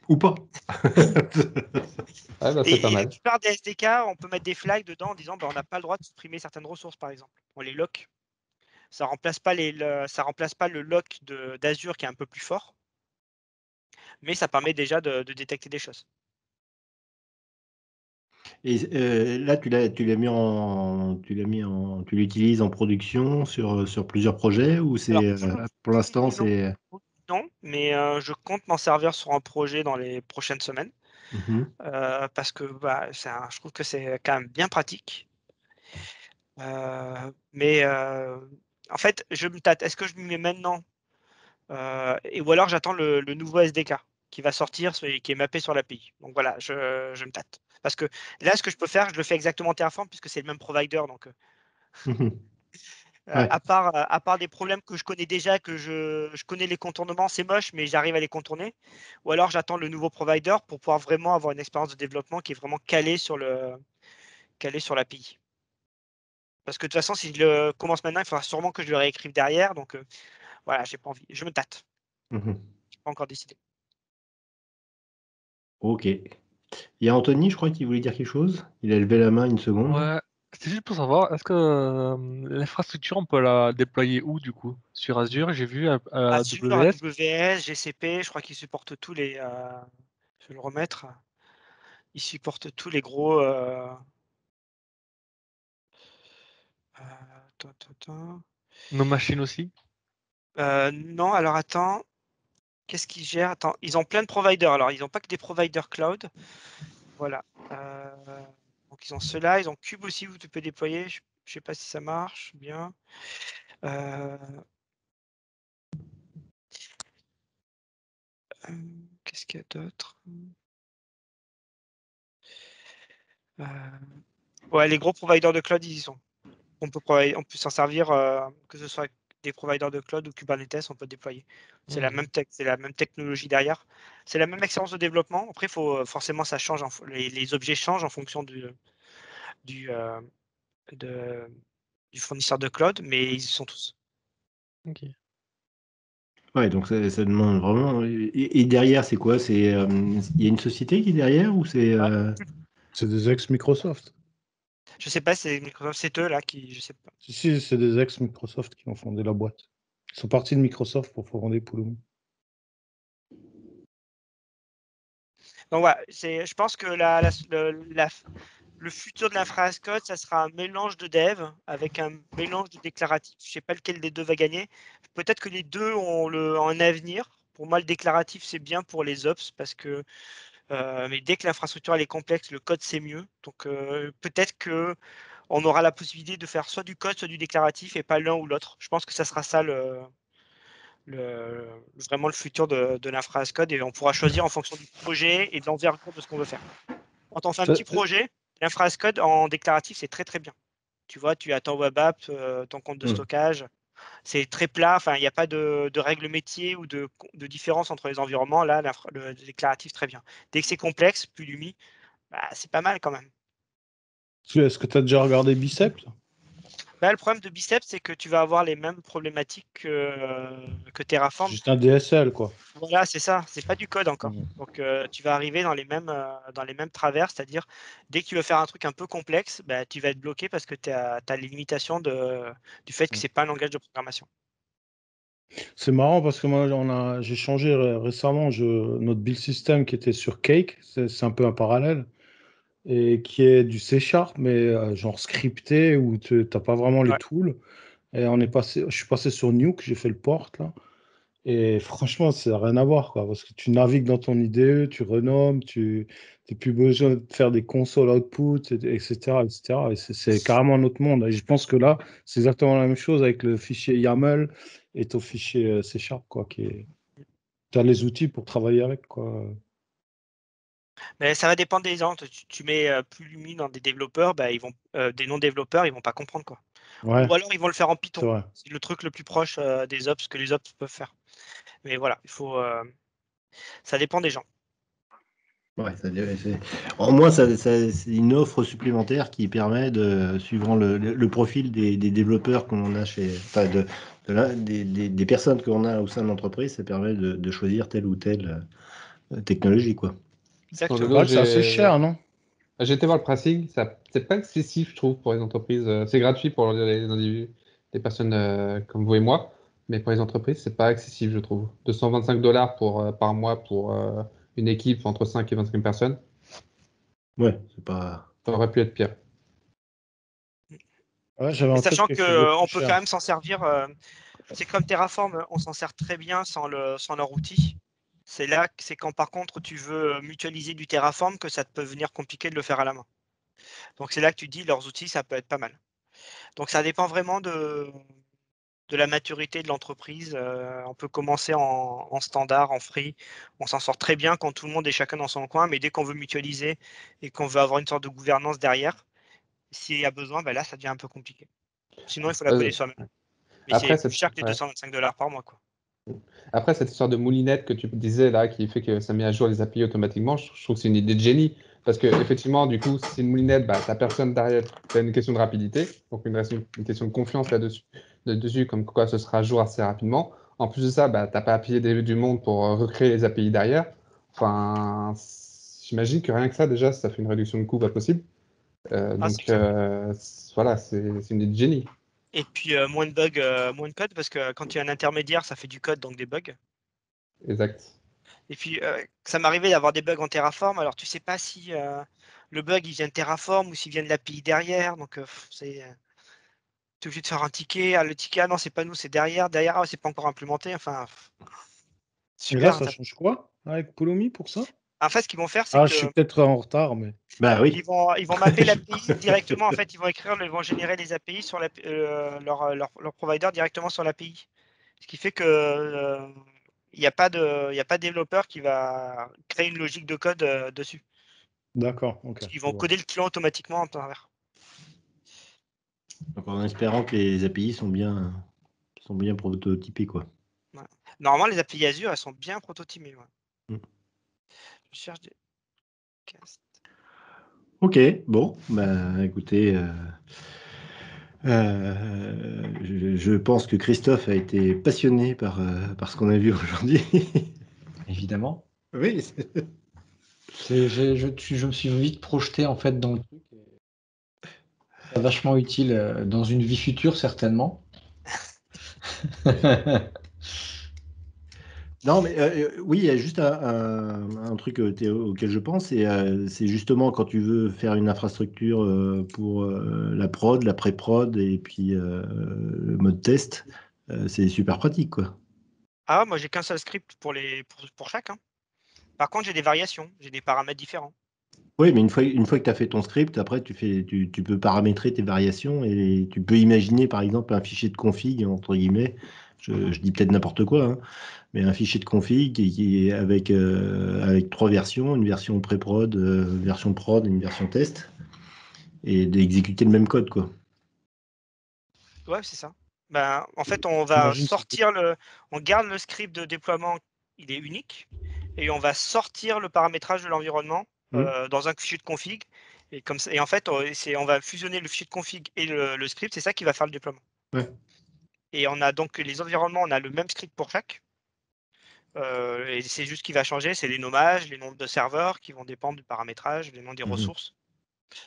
Ou pas. Ouais, bah, c'est pas mal. La plupart des SDK, on peut mettre des flags dedans en disant ben, on n'a pas le droit de supprimer certaines ressources, par exemple. On les lock. Ça ne remplace pas le lock d'Azure qui est un peu plus fort, mais ça permet déjà de détecter des choses. Et là, tu l'utilises en production sur plusieurs projets ou c'est pour l'instant c'est. Non, mais je compte m'en servir sur un projet dans les prochaines semaines parce que je trouve que c'est quand même bien pratique. Mais en fait, je me tâte. Est-ce que je m'y mets maintenant ou alors j'attends le nouveau SDK qui va sortir et qui est mappé sur l'API. Donc voilà, je me tâte. Parce que là, ce que je peux faire, je le fais exactement Terraform puisque c'est le même provider. Donc, à part des problèmes que je connais déjà, que je connais les contournements, c'est moche, mais j'arrive à les contourner. Ou alors j'attends le nouveau provider pour pouvoir vraiment avoir une expérience de développement qui est vraiment calée sur l'API. Parce que de toute façon, si je le commence maintenant, il faudra sûrement que je le réécrive derrière. Donc voilà, j'ai pas envie. Je me tâte. J'ai pas encore décidé. Ok. Il y a Anthony, je crois, qui voulait dire quelque chose. Il a levé la main une seconde. Ouais, c'est juste pour savoir, est-ce que l'infrastructure, on peut la déployer où du coup? Sur Azure, j'ai vu Azure, AWS. AWS, GCP, je crois qu'ils supportent tous les. Je vais le remettre. Ils supportent tous les gros. Nos machines aussi? Non, alors attends. Qu'est-ce qu'ils gèrent? Attends, ils ont plein de providers. Alors, ils n'ont pas que des providers cloud. Voilà. Donc, ils ont ceux-là. Ils ont Cube aussi où tu peux déployer. Je ne sais pas si ça marche bien. Qu'est-ce qu'il y a d'autre? Ouais, les gros providers de cloud, ils y sont. On peut s'en servir, que ce soit des providers de cloud ou Kubernetes, on peut déployer. C'est la même technologie derrière. C'est la même expérience de développement. Après, forcément, ça change. Les objets changent en fonction du fournisseur de cloud, mais ils y sont tous. Ok. Ouais, donc ça demande vraiment. Et derrière, c'est quoi? Il y a une société qui est derrière ou c'est. C'est des ex-Microsoft. Je sais pas, c'est Microsoft, c'est eux là qui, je sais pas. Si, c'est des ex-Microsoft qui ont fondé la boîte. Ils sont partis de Microsoft pour fonder Pulumi. Donc voilà, je pense que le futur de l'infra as code, ça sera un mélange de dev avec un mélange de déclaratif. Je ne sais pas lequel des deux va gagner. Peut-être que les deux ont un avenir. Pour moi, le déclaratif, c'est bien pour les ops parce que mais dès que l'infrastructure elle est complexe, le code c'est mieux. Donc peut-être qu'on aura la possibilité de faire soit du code, soit du déclaratif et pas l'un ou l'autre. Je pense que ça sera ça vraiment le futur de l'infra as code et on pourra choisir en fonction du projet et de l'envergure de ce qu'on veut faire. Quand on fait un petit projet, l'infra as code en déclaratif, c'est très très bien. Tu vois, tu as ton web app, ton compte de stockage. C'est très plat, enfin, il n'y a pas de règles métiers ou de différence entre les environnements. Là, le déclaratif, très bien. Dès que c'est complexe, plus Pulumi, c'est pas mal quand même. Est-ce que tu as déjà regardé Bicep? Le problème de Bicep, c'est que tu vas avoir les mêmes problématiques que Terraform. Juste un DSL, quoi. Voilà, c'est ça. C'est pas du code encore. Donc, tu vas arriver dans les mêmes travers, c'est-à-dire dès que tu veux faire un truc un peu complexe, tu vas être bloqué parce que tu as les limitations du fait que c'est pas un langage de programmation. C'est marrant parce que moi, j'ai changé récemment notre build system qui était sur Cake, c'est un peu un parallèle, et qui est du C#, mais genre scripté où tu n'as pas vraiment les tools. Et je suis passé sur Nuke, j'ai fait le port là. Et franchement, ça n'a rien à voir, quoi, parce que tu navigues dans ton IDE, tu renommes, tu n'as plus besoin de faire des consoles output, etc. etc. Et c'est carrément un autre monde. Et je pense que là, c'est exactement la même chose avec le fichier YAML et ton fichier C#, quoi, tu as les outils pour travailler avec, quoi. Mais ça va dépendre des gens. Tu mets Pulumi dans des développeurs, des non-développeurs, ils vont pas comprendre, quoi. Ouais, ou alors ils vont le faire en Python. vrai. C'est le truc le plus proche des ops que les ops peuvent faire. Mais voilà, ça dépend des gens. Ouais, en moins, c'est une offre supplémentaire qui permet suivant le profil des développeurs qu'on a des personnes qu'on a au sein de l'entreprise, ça permet de choisir telle ou telle technologie, quoi. Exactement. C'est assez cher, non? J'ai été voir le pricing, c'est pas excessif, je trouve, pour les entreprises. C'est gratuit pour les individus, des personnes comme vous et moi, mais pour les entreprises, c'est pas excessif, je trouve. 225 $ par mois pour une équipe entre 5 et 25 personnes. Ouais, c'est pas. Ça aurait pu être pire. Ouais, sachant qu'on peut quand même s'en servir. C'est comme Terraform, on s'en sert très bien sans leur outil. C'est quand par contre tu veux mutualiser du Terraform que ça peut venir compliqué de le faire à la main. Donc c'est là que tu dis leurs outils, ça peut être pas mal. Donc ça dépend vraiment de la maturité de l'entreprise. On peut commencer en standard, en free. On s'en sort très bien quand tout le monde est chacun dans son coin, mais dès qu'on veut mutualiser et qu'on veut avoir une sorte de gouvernance derrière, s'il y a besoin, là, ça devient un peu compliqué. Sinon, il faut la coder soi-même. Mais c'est plus cher que les 225 $ par mois, quoi. Après, cette histoire de moulinette que tu disais là, qui fait que ça met à jour les API automatiquement, je trouve que c'est une idée de génie. Parce que effectivement, du coup, si c'est une moulinette, t'as personne derrière, t'as une question de rapidité, donc une question de confiance là-dessus, comme quoi ce sera à jour assez rapidement. En plus de ça, bah, t'as pas à payer du monde pour recréer les API derrière. Enfin, j'imagine que rien que ça, déjà, ça fait une réduction de coût pas possible. Donc, voilà, c'est une idée de génie. Et puis, moins de bugs, moins de code, parce que quand il y a un intermédiaire, ça fait du code, donc des bugs. Exact. Et puis, ça m'arrivait d'avoir des bugs en Terraform, alors tu sais pas si le bug, il vient de Terraform ou s'il vient de l'API derrière, donc tu es obligé de faire un ticket. Le ticket, non, c'est pas nous, c'est derrière. Derrière, c'est pas encore implémenté. Enfin, super. Et là, ça change quoi avec Pulumi pour ça? En fait, ce qu'ils vont faire, c'est que... je suis peut-être en retard, mais... Bah oui. Ils vont mapper l'API directement. En fait, ils vont générer les API sur leur provider directement sur l'API. Ce qui fait que il n'y a pas de développeur qui va créer une logique de code dessus. D'accord. Okay, ils vont coder le client automatiquement en travers. Donc en espérant que les API sont bien prototypées, quoi. Ouais. Normalement, les API Azure, elles sont bien prototypées. Ouais. Je cherche des castes. Ok, bon, bah écoutez, je pense que Christophe a été passionné par ce qu'on a vu aujourd'hui. Évidemment. Oui. Je me suis vite projeté en fait dans le truc. C'est vachement utile dans une vie future, certainement. Non, mais oui, il y a juste un truc auquel je pense, c'est justement quand tu veux faire une infrastructure pour la prod, la pré-prod et puis le mode test, c'est super pratique, quoi. Ah, moi j'ai qu'un seul script pour chaque. Hein. Par contre, j'ai des variations, j'ai des paramètres différents. Oui, mais une fois que tu as fait ton script, après tu peux paramétrer tes variations et tu peux imaginer par exemple un fichier de config, entre guillemets, je dis peut-être n'importe quoi, hein, mais un fichier de config qui est avec 3 versions, une version pré-prod, version prod et une version test, et d'exécuter le même code, quoi. Ouais, c'est ça. Ben, en fait, on va on garde le script de déploiement, il est unique, et on va sortir le paramétrage de l'environnement dans un fichier de config. Et comme ça, et en fait, on va fusionner le fichier de config et le script, c'est ça qui va faire le déploiement. Ouais. Et on a donc les environnements, on a le même script pour chaque. Et c'est juste ce qui va changer, c'est les nommages, les nombres de serveurs qui vont dépendre du paramétrage, les noms des ressources.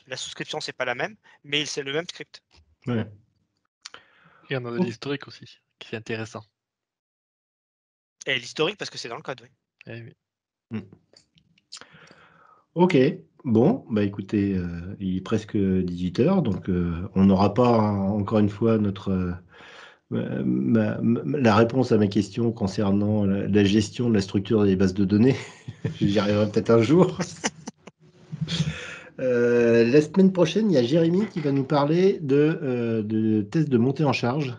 La souscription, c'est pas la même, mais c'est le même script. Ouais. Et on a de l'historique aussi, qui est intéressant. Et l'historique, parce que c'est dans le code, oui. Eh oui. Ok, bon, bah écoutez, il est presque 18h, donc on n'aura pas encore une fois la réponse à ma question concernant la gestion de la structure des bases de données. J'y arriverai peut-être un jour. La semaine prochaine, il y a Jérémy qui va nous parler de tests de montée en charge.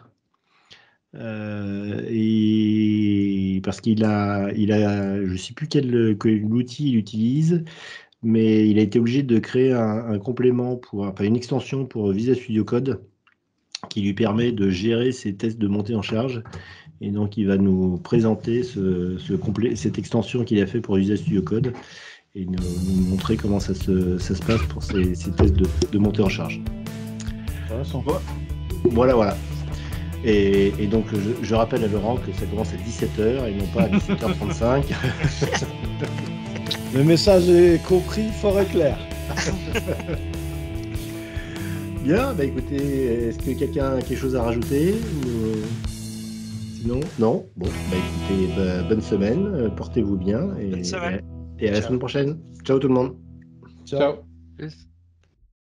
Et parce qu'il a, je ne sais plus quel outil il utilise, mais il a été obligé de créer un complément une extension pour Visual Studio Code qui lui permet de gérer ses tests de montée en charge. Et donc, il va nous présenter cette extension qu'il a fait pour Visual Studio Code et nous montrer comment ça se passe pour ces tests de montée en charge. Voilà. Et donc, je rappelle à Laurent que ça commence à 17h et non pas à 17h35. Le message est compris, fort et clair. Bien, bah écoutez, est-ce que quelqu'un a quelque chose à rajouter Sinon, non. Bon, bah écoutez, bonne semaine, portez-vous bien et à la semaine prochaine. Ciao tout le monde. Ciao. Peace.